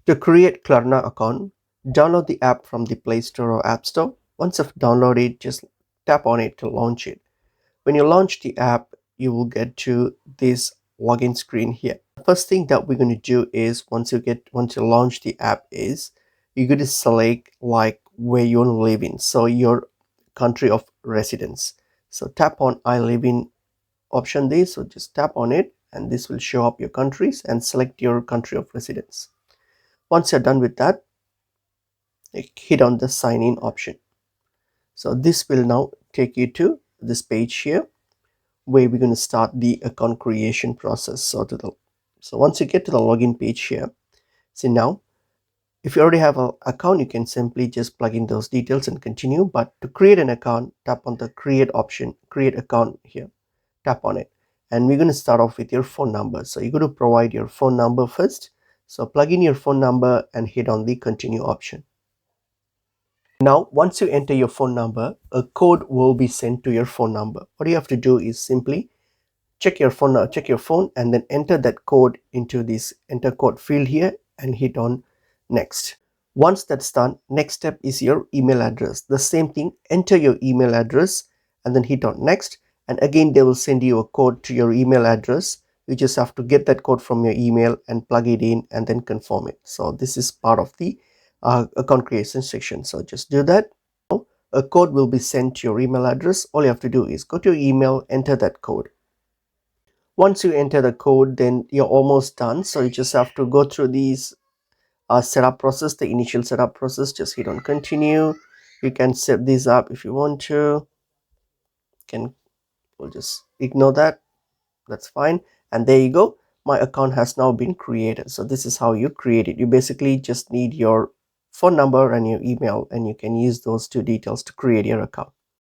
To create Klarna account, download the app from the Play Store or App Store. Once you've downloaded it, just tap on it to launch it. When you launch the app, you will get to this login screen here. The first thing that we're going to do is once you launch the app is you're going to select like where you want to live in, so your country of residence. So tap on I live in option this, so just tap on it and this will show up your countries and select your country of residence. Once you're done with that, hit on the sign in option. So this will now take you to this page here where we're going to start the account creation process. So once you get to the login page here, see now if you already have an account, you can simply just plug in those details and continue. But to create an account, tap on the create option, create account here, tap on it, and we're going to start off with your phone number. So you're going to provide your phone number first. So plug in your phone number and hit on the continue option. Now, once you enter your phone number, a code will be sent to your phone number. What you have to do is simply check your phone and then enter that code into this enter code field here and hit on next. Once that's done, next step is your email address. The same thing, enter your email address and then hit on next, and again they will send you a code to your email address. You just have to get that code from your email and plug it in and then confirm it. So this is part of the account creation section, so just do that. A code will be sent to your email address. All you have to do is go to your email, enter that code. Once you enter the code, then you're almost done. So you just have to go through these setup process, the initial setup process. Just hit on continue. You can set these up if you want to. We'll just ignore that. That's fine. And there you go. My account has now been created. So this is how you create it. You basically just need your phone number and your email, and you can use those two details to create your account.